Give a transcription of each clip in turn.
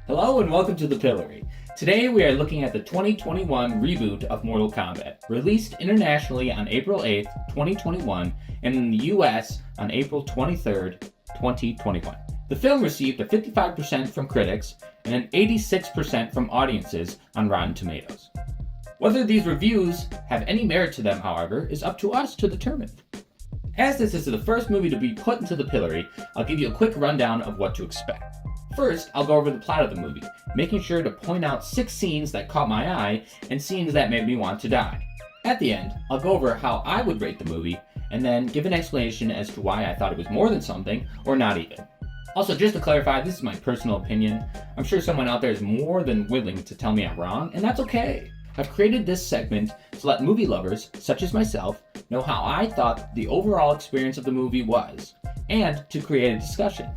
Hello and welcome to the Pillory. Today we are looking at the 2021 reboot of Mortal Kombat, released internationally on April 8th, 2021, and in the US on April 23rd, 2021. The film received a 55% from critics and an 86% from audiences on Rotten Tomatoes. Whether these reviews have any merit to them, however, is up to us to determine. As this is the first movie to be put into the Pillory, I'll give you a quick rundown of what to expect. First, I'll go over the plot of the movie, making sure to point out 6 scenes that caught my eye and scenes that made me want to die. At the end, I'll go over how I would rate the movie, and then give an explanation as to why I thought it was more than something, or not even. Also, just to clarify, this is my personal opinion. I'm sure someone out there is more than willing to tell me I'm wrong, and that's okay. I've created this segment to let movie lovers, such as myself, know how I thought the overall experience of the movie was, and to create a discussion.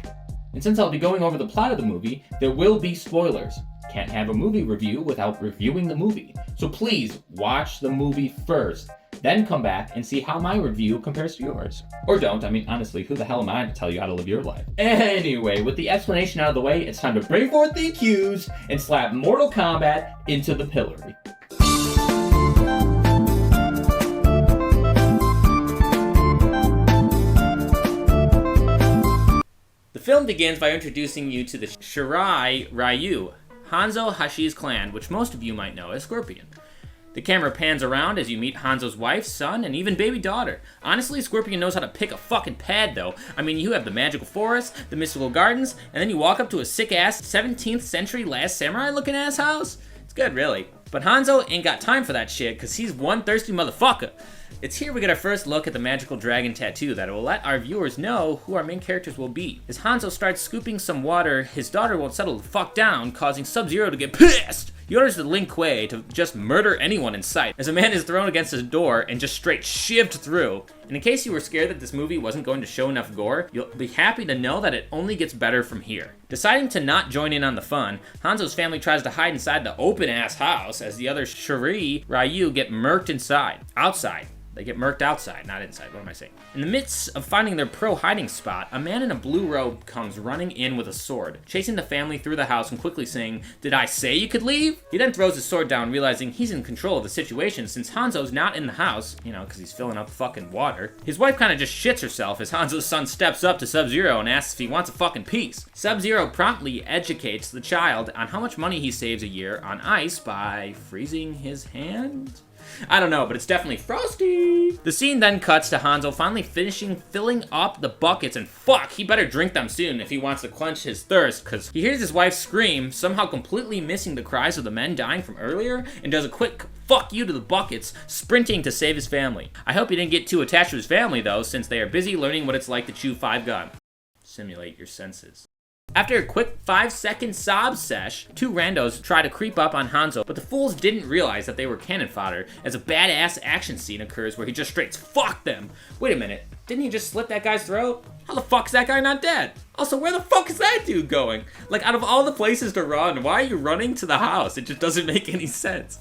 And since I'll be going over the plot of the movie, there will be spoilers. Can't have a movie review without reviewing the movie. So please watch the movie first, then come back and see how my review compares to yours. Or don't, I mean honestly, who the hell am I to tell you how to live your life? Anyway, with the explanation out of the way, it's time to bring forth the cues and slap Mortal Kombat into the Pillory. The film begins by introducing you to the Shirai Ryu, Hanzo Hashi's clan, which most of you might know as Scorpion. The camera pans around as you meet Hanzo's wife, son, and even baby daughter. Honestly, Scorpion knows how to pick a fucking pad, though. I mean, you have the magical forest, the mystical gardens, and then you walk up to a sick-ass 17th century Last Samurai-looking ass house. It's good, really. But Hanzo ain't got time for that shit, because he's one thirsty motherfucker. It's here we get our first look at the magical dragon tattoo that will let our viewers know who our main characters will be. As Hanzo starts scooping some water, his daughter won't settle the fuck down, causing Sub-Zero to get pissed. He orders the Lin Kuei to just murder anyone in sight, as a man is thrown against his door and just straight shivved through. And in case you were scared that this movie wasn't going to show enough gore, you'll be happy to know that it only gets better from here. Deciding to not join in on the fun, Hanzo's family tries to hide inside the open-ass house as the other Shirai Ryu get murked outside. They get murked outside, not inside. What am I saying? In the midst of finding their pro hiding spot, a man in a blue robe comes running in with a sword, chasing the family through the house and quickly saying, "Did I say you could leave?" He then throws his sword down, realizing he's in control of the situation since Hanzo's not in the house, because he's filling up fucking water. His wife kind of just shits herself as Hanzo's son steps up to Sub-Zero and asks if he wants a fucking piece. Sub-Zero promptly educates the child on how much money he saves a year on ice by freezing his hand? I don't know, but it's definitely frosty. The scene then cuts to Hanzo finally finishing filling up the buckets, and fuck, he better drink them soon if he wants to quench his thirst, cause he hears his wife scream, somehow completely missing the cries of the men dying from earlier, and does a quick fuck you to the buckets, sprinting to save his family. I hope he didn't get too attached to his family though, since they are busy learning what it's like to chew 5 gum. Simulate your senses. After a quick 5-second sob sesh, 2 randos try to creep up on Hanzo, but the fools didn't realize that they were cannon fodder as a badass action scene occurs where he just straight fuck them. Wait a minute, didn't he just slit that guy's throat? How the fuck is that guy not dead? Also, where the fuck is that dude going? Like, out of all the places to run, why are you running to the house? It just doesn't make any sense.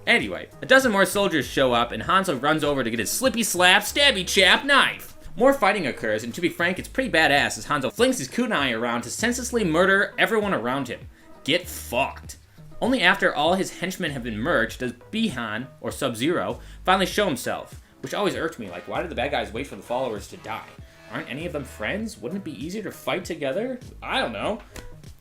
Anyway, a dozen more soldiers show up and Hanzo runs over to get his slippy slap, stabby chap knife. More fighting occurs, and to be frank, it's pretty badass as Hanzo flings his kunai around to senselessly murder everyone around him. Get fucked. Only after all his henchmen have been murked does Bihan, or Sub-Zero, finally show himself, which always irked me, like why did the bad guys wait for the followers to die? Aren't any of them friends? Wouldn't it be easier to fight together? I don't know.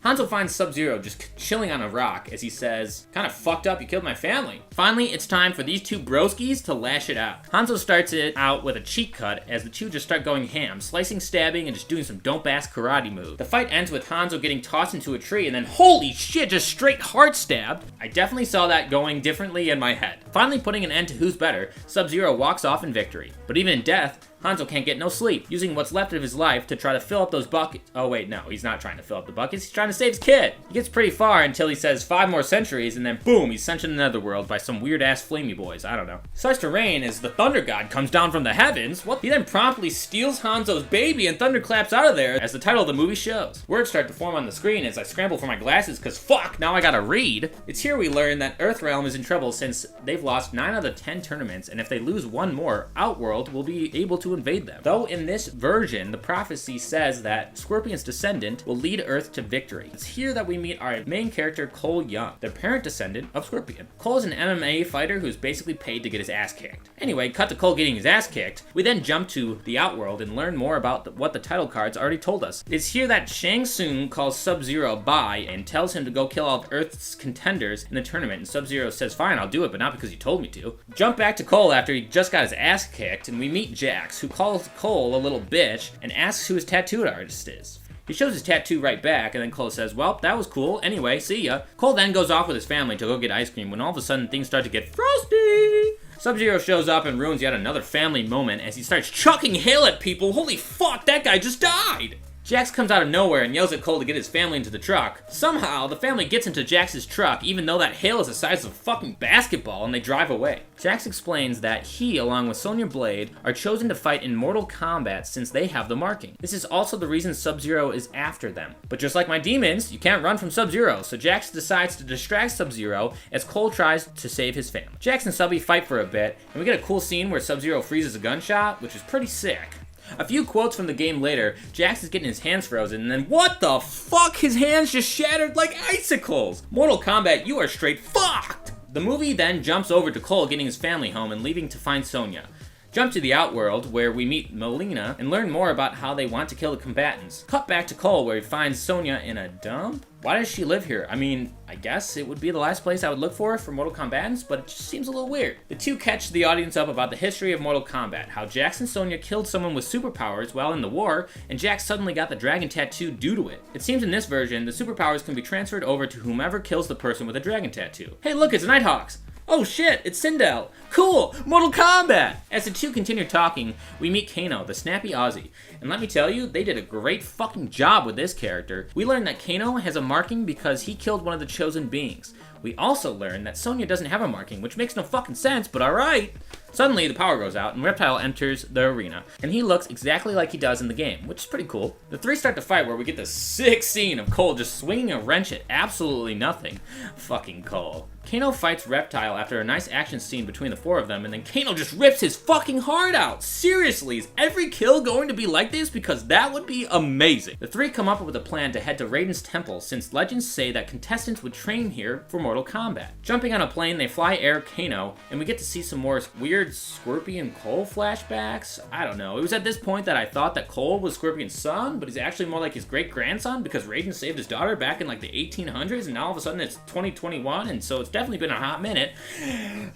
Hanzo finds Sub-Zero just chilling on a rock as he says, "Kinda fucked up, you killed my family." Finally, it's time for these 2 broskies to lash it out. Hanzo starts it out with a cheek cut as the 2 just start going ham, slicing, stabbing, and just doing some dope-ass karate moves. The fight ends with Hanzo getting tossed into a tree and then, holy shit, just straight heart stabbed. I definitely saw that going differently in my head. Finally putting an end to who's better, Sub-Zero walks off in victory. But even in death, Hanzo can't get no sleep, using what's left of his life to try to fill up those buckets. Oh wait, no, he's not trying to fill up the buckets, he's trying to save his kid. He gets pretty far until he says 5 more centuries, and then boom, he's sent to the netherworld by some weird-ass flamey boys, I don't know. Starts to rain as the Thunder God comes down from the heavens. What? He then promptly steals Hanzo's baby and thunderclaps out of there, as the title of the movie shows. Words start to form on the screen as I scramble for my glasses, cause fuck, now I gotta read. It's here we learn that Earthrealm is in trouble since they've lost 9 out of 10 tournaments, and if they lose 1 more, Outworld will be able to invade them. Though in this version, the prophecy says that Scorpion's descendant will lead Earth to victory. Pillory. It's here that we meet our main character, Cole Young, the parent descendant of Scorpion. Cole is an MMA fighter who's basically paid to get his ass kicked. Anyway, cut to Cole getting his ass kicked. We then jump to the Outworld and learn more about what the title cards already told us. It's here that Shang Tsung calls Sub-Zero by and tells him to go kill all of Earth's contenders in the tournament, and Sub-Zero says, fine, I'll do it, but not because you told me to. Jump back to Cole after he just got his ass kicked, and we meet Jax, who calls Cole a little bitch and asks who his tattoo artist is. He shows his tattoo right back, and then Cole says, well, that was cool. Anyway, see ya. Cole then goes off with his family to go get ice cream when all of a sudden things start to get frosty. Sub-Zero shows up and ruins yet another family moment as he starts chucking hail at people. Holy fuck, that guy just died! Jax comes out of nowhere and yells at Cole to get his family into the truck. Somehow, the family gets into Jax's truck, even though that hail is the size of a fucking basketball, and they drive away. Jax explains that he, along with Sonya Blade, are chosen to fight in Mortal Kombat since they have the marking. This is also the reason Sub-Zero is after them. But just like my demons, you can't run from Sub-Zero, so Jax decides to distract Sub-Zero as Cole tries to save his family. Jax and Subby fight for a bit, and we get a cool scene where Sub-Zero freezes a gunshot, which is pretty sick. A few quotes from the game later, Jax is getting his hands frozen, and then what the fuck? His hands just shattered like icicles! Mortal Kombat, you are straight fucked! The movie then jumps over to Cole getting his family home and leaving to find Sonya. Jump to the Outworld, where we meet Melina and learn more about how they want to kill the combatants. Cut back to Cole, where he finds Sonya in a dump? Why does she live here? I mean, I guess it would be the last place I would look for Mortal Kombatants, but it just seems a little weird. The two catch the audience up about the history of Mortal Kombat, how Jax and Sonya killed someone with superpowers while in the war, and Jax suddenly got the dragon tattoo due to it. It seems in this version, the superpowers can be transferred over to whomever kills the person with a dragon tattoo. Hey look, it's Nighthawks! Oh shit, it's Sindel! Cool! Mortal Kombat! As the two continue talking, we meet Kano, the snappy Aussie. And let me tell you, they did a great fucking job with this character. We learned that Kano has a marking because he killed one of the chosen beings. We also learned that Sonya doesn't have a marking, which makes no fucking sense, but alright. Suddenly, the power goes out, and Reptile enters the arena, and he looks exactly like he does in the game, which is pretty cool. The three start to fight where we get this sick scene of Cole just swinging a wrench at absolutely nothing. Fucking Cole. Kano fights Reptile after a nice action scene between the four of them, and then Kano just rips his fucking heart out! Seriously, is every kill going to be like this? Because that would be amazing. The three come up with a plan to head to Raiden's temple, since legends say that contestants would train here for Mortal Kombat. Jumping on a plane, they fly air Kano, and we get to see some more weird Scorpion Cole flashbacks? I don't know. It was at this point that I thought that Cole was Scorpion's son, but he's actually more like his great-grandson because Raiden saved his daughter back in like the 1800s, and now all of a sudden it's 2021, and so it's definitely been a hot minute.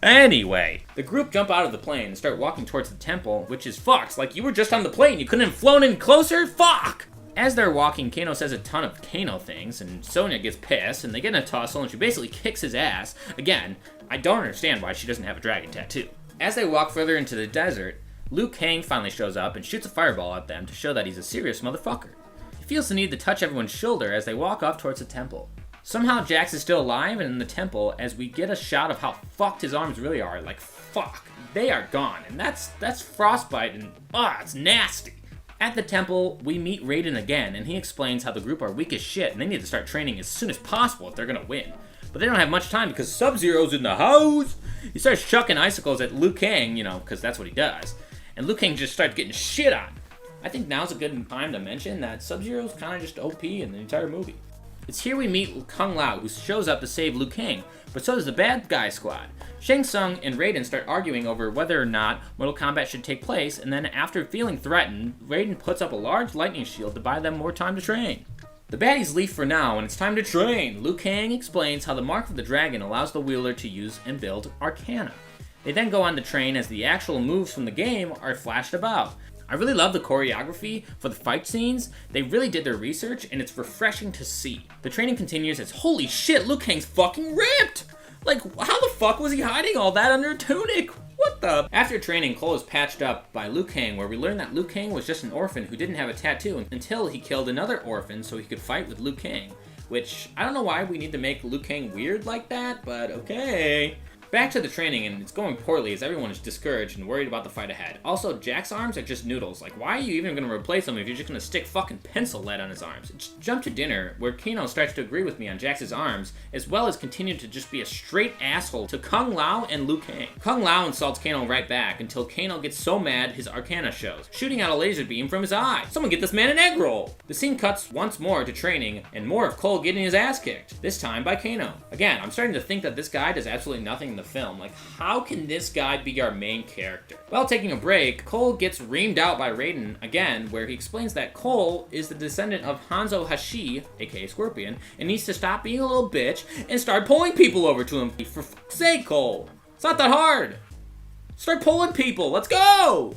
Anyway, the group jump out of the plane and start walking towards the temple, which is fucked. Like, you were just on the plane. You couldn't have flown in closer? Fuck! As they're walking, Kano says a ton of Kano things, and Sonya gets pissed, and they get in a tussle, and she basically kicks his ass. Again, I don't understand why she doesn't have a dragon tattoo. As they walk further into the desert, Liu Kang finally shows up and shoots a fireball at them to show that he's a serious motherfucker. He feels the need to touch everyone's shoulder as they walk off towards the temple. Somehow Jax is still alive and in the temple as we get a shot of how fucked his arms really are. Like, fuck, they are gone, and that's frostbite, and it's nasty. At the temple, we meet Raiden again, and he explains how the group are weak as shit and they need to start training as soon as possible if they're gonna win. But they don't have much time because Sub-Zero's in the house! He starts chucking icicles at Liu Kang, because that's what he does. And Liu Kang just starts getting shit on. I think now's a good time to mention that Sub-Zero's kind of just OP in the entire movie. It's here we meet Kung Lao, who shows up to save Liu Kang, but so does the bad guy squad. Shang Tsung and Raiden start arguing over whether or not Mortal Kombat should take place, and then after feeling threatened, Raiden puts up a large lightning shield to buy them more time to train. The baddies leave for now, and it's time to train. Liu Kang explains how the Mark of the Dragon allows the wielder to use and build Arcana. They then go on to train as the actual moves from the game are flashed about. I really love the choreography for the fight scenes. They really did their research, and it's refreshing to see. The training continues as, holy shit, Liu Kang's fucking ripped! Like, how the fuck was he hiding all that under a tunic? What the? After training, Cole is patched up by Liu Kang, where we learn that Liu Kang was just an orphan who didn't have a tattoo until he killed another orphan so he could fight with Liu Kang. Which, I don't know why we need to make Liu Kang weird like that, but okay. Back to the training, and it's going poorly as everyone is discouraged and worried about the fight ahead. Also, Jack's arms are just noodles. Like, why are you even gonna replace them if you're just gonna stick fucking pencil lead on his arms? Jump to dinner, where Kano starts to agree with me on Jax's arms, as well as continue to just be a straight asshole to Kung Lao and Liu Kang. Kung Lao insults Kano right back until Kano gets so mad his arcana shows, shooting out a laser beam from his eye. Someone get this man an egg roll! The scene cuts once more to training, and more of Cole getting his ass kicked, this time by Kano. Again, I'm starting to think that this guy does absolutely nothing in the film. Like, how can this guy be our main character? While taking a break, Cole gets reamed out by Raiden again, where he explains that Cole is the descendant of Hanzo Hashi, aka Scorpion, and needs to stop being a little bitch and start pulling people over to him. For fuck's sake, Cole! It's not that hard! Start pulling people! Let's go!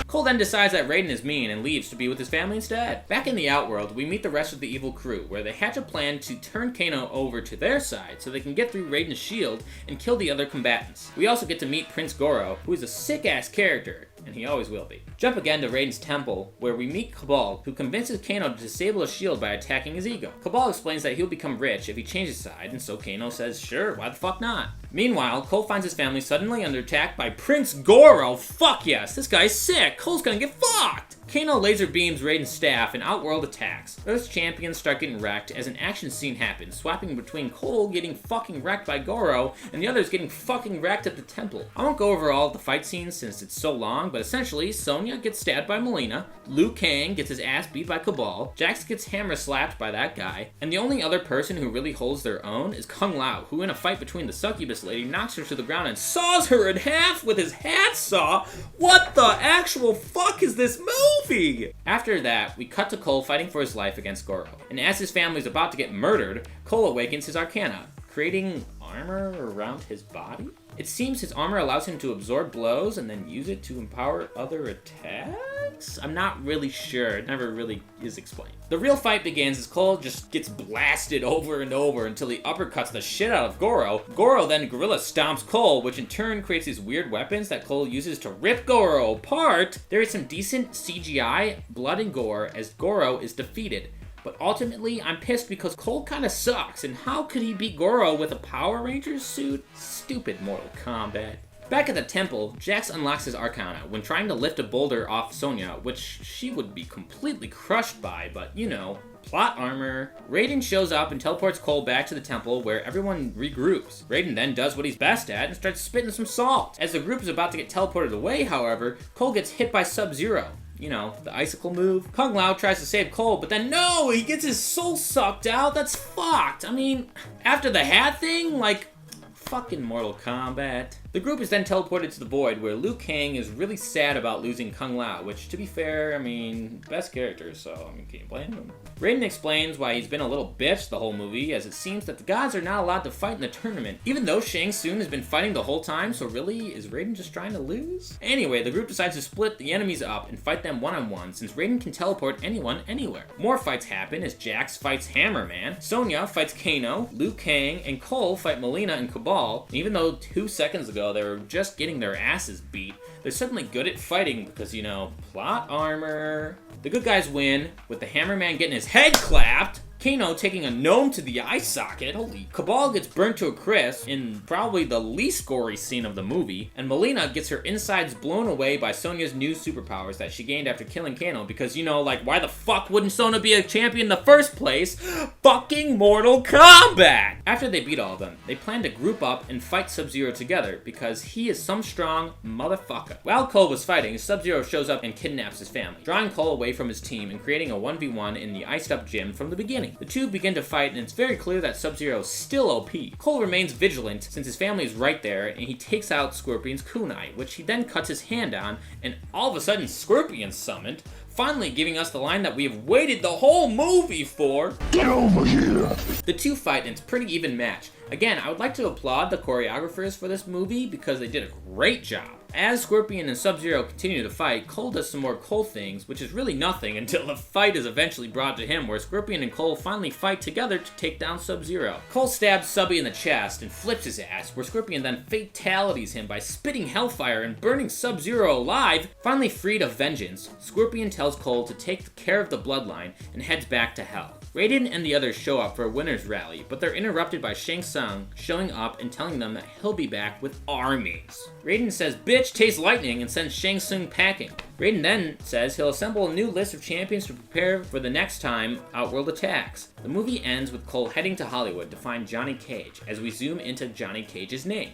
Cole then decides that Raiden is mean and leaves to be with his family instead. Back in the Outworld, we meet the rest of the evil crew, where they hatch a plan to turn Kano over to their side so they can get through Raiden's shield and kill the other combatants. We also get to meet Prince Goro, who is a sick-ass character, and he always will be. Jump again to Raiden's temple, where we meet Cabal, who convinces Kano to disable a shield by attacking his ego. Cabal explains that he'll become rich if he changes side, and so Kano says, sure, why the fuck not? Meanwhile, Cole finds his family suddenly under attack by Prince Goro. Fuck yes, this guy's sick. Cole's gonna get fucked. Kano laser beams Raiden's staff and Outworld attacks. Earth's champions start getting wrecked as an action scene happens, swapping between Cole getting fucking wrecked by Goro and the others getting fucking wrecked at the temple. I won't go over all of the fight scenes since it's so long, but essentially, Sonya gets stabbed by Mileena, Liu Kang gets his ass beat by Cabal, Jax gets hammer slapped by that guy, and the only other person who really holds their own is Kung Lao, who in a fight between the succubus lady knocks her to the ground and saws her in half with his hat saw. What the actual fuck is this movie? After that, we cut to Cole fighting for his life against Goro, and as his family is about to get murdered, Cole awakens his arcana, creating armor around his body? It seems his armor allows him to absorb blows and then use it to empower other attacks? I'm not really sure, it never really is explained. The real fight begins as Cole just gets blasted over and over until he uppercuts the shit out of Goro. Goro then gorilla stomps Cole, which in turn creates these weird weapons that Cole uses to rip Goro apart. There is some decent CGI, blood and gore as Goro is defeated. But ultimately, I'm pissed because Cole kinda sucks, and how could he beat Goro with a Power Rangers suit? Stupid Mortal Kombat. Back at the temple, Jax unlocks his arcana when trying to lift a boulder off Sonya, which she would be completely crushed by, but you know, plot armor. Raiden shows up and teleports Cole back to the temple where everyone regroups. Raiden then does what he's best at and starts spitting some salt. As the group is about to get teleported away, however, Cole gets hit by Sub-Zero. You know, the icicle move. Kung Lao tries to save Cole, but then no, he gets his soul sucked out. That's fucked. I mean, after the hat thing, like, fucking Mortal Kombat. The group is then teleported to the Void, where Liu Kang is really sad about losing Kung Lao, which, to be fair, I mean, best character, so, I mean, can you blame him? Raiden explains why he's been a little bitch the whole movie, as it seems that the gods are not allowed to fight in the tournament, even though Shang Tsung has been fighting the whole time, so really, is Raiden just trying to lose? Anyway, the group decides to split the enemies up and fight them one-on-one, since Raiden can teleport anyone, anywhere. More fights happen as Jax fights Hammer Man, Sonya fights Kano, Liu Kang and Cole fight Mileena and Cabal, and even though 2 seconds ago they were just getting their asses beat, they're suddenly good at fighting because, you know, plot armor. The good guys win, with the Hammer Man getting his head clapped, Kano taking a gnome to the eye socket, holy. Cabal gets burnt to a crisp in probably the least gory scene of the movie, and Mileena gets her insides blown away by Sonya's new superpowers that she gained after killing Kano, because, you know, like, why the fuck wouldn't Sonya be a champion in the first place? Fucking Mortal Kombat! After they beat all of them, they plan to group up and fight Sub-Zero together, because he is some strong motherfucker. While Cole was fighting, Sub-Zero shows up and kidnaps his family, drawing Cole away from his team and creating a 1v1 in the iced up gym from the beginning. The two begin to fight, and it's very clear that Sub-Zero is still OP. Cole remains vigilant since his family is right there, and he takes out Scorpion's kunai, which he then cuts his hand on, and all of a sudden Scorpion's summoned, finally giving us the line that we have waited the whole movie for. Get over here! The two fight, and it's a pretty even match. Again, I would like to applaud the choreographers for this movie because they did a great job. As Scorpion and Sub-Zero continue to fight, Cole does some more Cole things, which is really nothing until the fight is eventually brought to him, where Scorpion and Cole finally fight together to take down Sub-Zero. Cole stabs Subby in the chest and flips his ass, where Scorpion then fatalities him by spitting hellfire and burning Sub-Zero alive. Finally freed of vengeance, Scorpion tells Cole to take care of the bloodline and heads back to Hell. Raiden and the others show up for a winner's rally, but they're interrupted by Shang Tsung showing up and telling them that he'll be back with armies. Raiden says, "Bitch, taste lightning," and sends Shang Tsung packing. Raiden then says he'll assemble a new list of champions to prepare for the next time Outworld attacks. The movie ends with Cole heading to Hollywood to find Johnny Cage, as we zoom into Johnny Cage's name.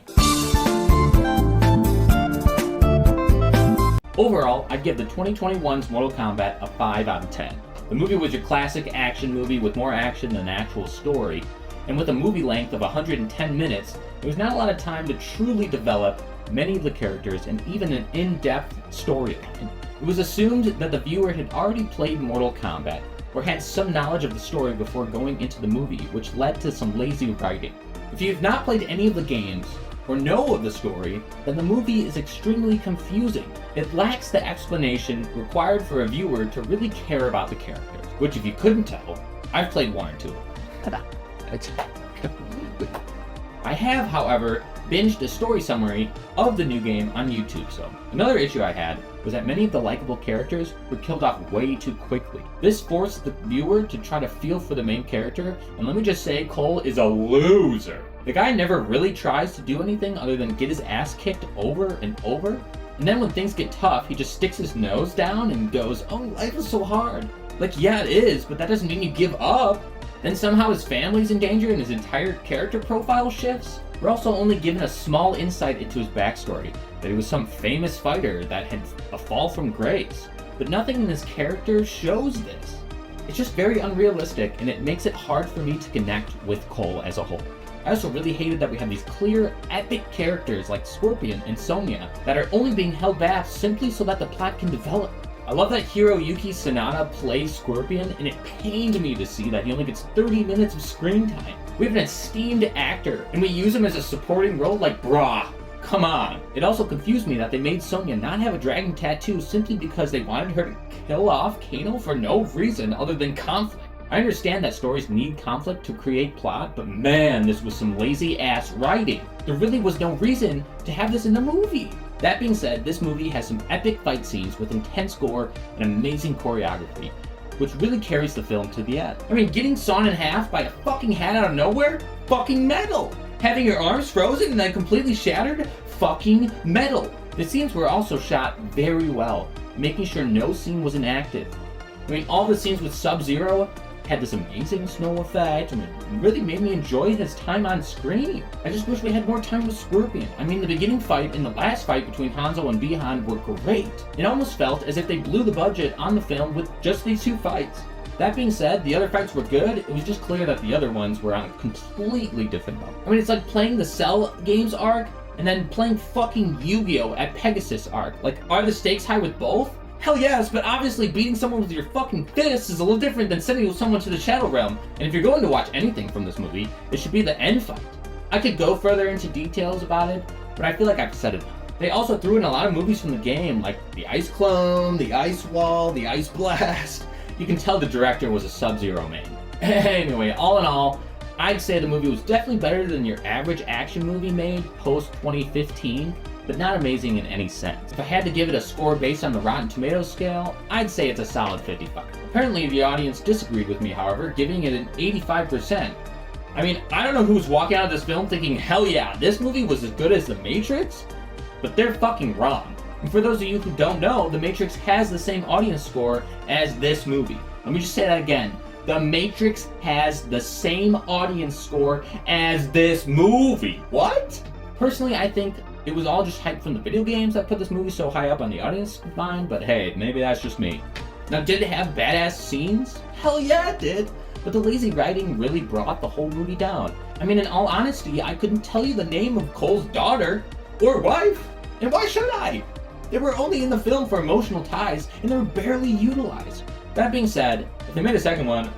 Overall, I'd give the 2021's Mortal Kombat a 5 out of 10. The movie was your classic action movie with more action than actual story, and with a movie length of 110 minutes, there was not a lot of time to truly develop many of the characters and even an in-depth storyline. It was assumed that the viewer had already played Mortal Kombat or had some knowledge of the story before going into the movie, which led to some lazy writing. If you have not played any of the games, or know of the story, then the movie is extremely confusing. It lacks the explanation required for a viewer to really care about the characters, which if you couldn't tell, I've played 1 or 2 of them. I have, however, binged a story summary of the new game on YouTube. So another issue I had was that many of the likable characters were killed off way too quickly. This forced the viewer to try to feel for the main character, and let me just say, Cole is a loser. The guy never really tries to do anything other than get his ass kicked over and over, and then when things get tough, he just sticks his nose down and goes, "Oh, life is so hard." Like, yeah, it is, but that doesn't mean you give up. Then somehow his family's in danger and his entire character profile shifts. We're also only given a small insight into his backstory, that he was some famous fighter that had a fall from grace. But nothing in his character shows this. It's just very unrealistic, and it makes it hard for me to connect with Cole as a whole. I also really hated that we have these clear, epic characters like Scorpion and Sonya that are only being held back simply so that the plot can develop. I love that Hiroyuki Sanada plays Scorpion, and it pained me to see that he only gets 30 minutes of screen time. We have an esteemed actor, and we use him as a supporting role like, brah, come on. It also confused me that they made Sonya not have a dragon tattoo simply because they wanted her to kill off Kano for no reason other than conflict. I understand that stories need conflict to create plot, but man, this was some lazy ass writing. There really was no reason to have this in the movie. That being said, this movie has some epic fight scenes with intense gore and amazing choreography, which really carries the film to the end. I mean, getting sawn in half by a fucking hat out of nowhere? Fucking metal! Having your arms frozen and then completely shattered? Fucking metal! The scenes were also shot very well, making sure no scene was inactive. I mean, all the scenes with Sub-Zero had this amazing snow effect, and it really made me enjoy his time on screen. I just wish we had more time with Scorpion. I mean, the beginning fight and the last fight between Hanzo and Bi-Han were great. It almost felt as if they blew the budget on the film with just these 2 fights. That being said, the other fights were good. It was just clear that the other ones were on a completely different level. I mean, it's like playing the Cell Games arc and then playing fucking Yu-Gi-Oh! At Pegasus arc. Like, are the stakes high with both? Hell yes, but obviously beating someone with your fucking fists is a little different than sending someone to the Shadow Realm. And if you're going to watch anything from this movie, it should be the end fight. I could go further into details about it, but I feel like I've said it. They also threw in a lot of movies from the game, like the Ice Clone, the Ice Wall, the Ice Blast. You can tell the director was a Sub-Zero man. Anyway, all in all, I'd say the movie was definitely better than your average action movie made post-2015, but not amazing in any sense. If I had to give it a score based on the Rotten Tomatoes scale, I'd say it's a solid 55. Apparently the audience disagreed with me, however, giving it an 85%. I mean, I don't know who's walking out of this film thinking, hell yeah, this movie was as good as The Matrix, but they're fucking wrong. And for those of you who don't know, The Matrix has the same audience score as this movie. Let me just say that again. The Matrix has the same audience score as this movie. What? Personally, I think it was all just hype from the video games that put this movie so high up on the audience mind, but hey, maybe that's just me. Now, did it have badass scenes? Hell yeah, it did. But the lazy writing really brought the whole movie down. I mean, in all honesty, I couldn't tell you the name of Cole's daughter or wife. And why should I? They were only in the film for emotional ties, and they were barely utilized. That being said, if they made a second one,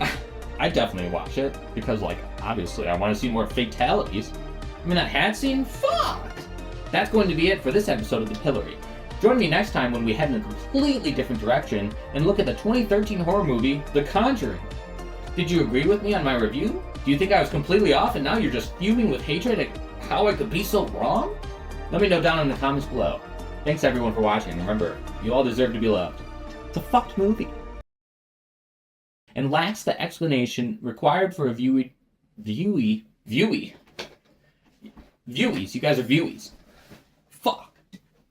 I'd definitely watch it, because, like, obviously I want to see more fatalities. I mean, that hat scene? Fuck! That's going to be it for this episode of The Pillory. Join me next time when we head in a completely different direction and look at the 2013 horror movie, The Conjuring. Did you agree with me on my review? Do you think I was completely off and now you're just fuming with hatred at how I could be so wrong? Let me know down in the comments below. Thanks everyone for watching. Remember, you all deserve to be loved. It's a fucked movie. and lacks the explanation required for a viewies. You guys are viewies.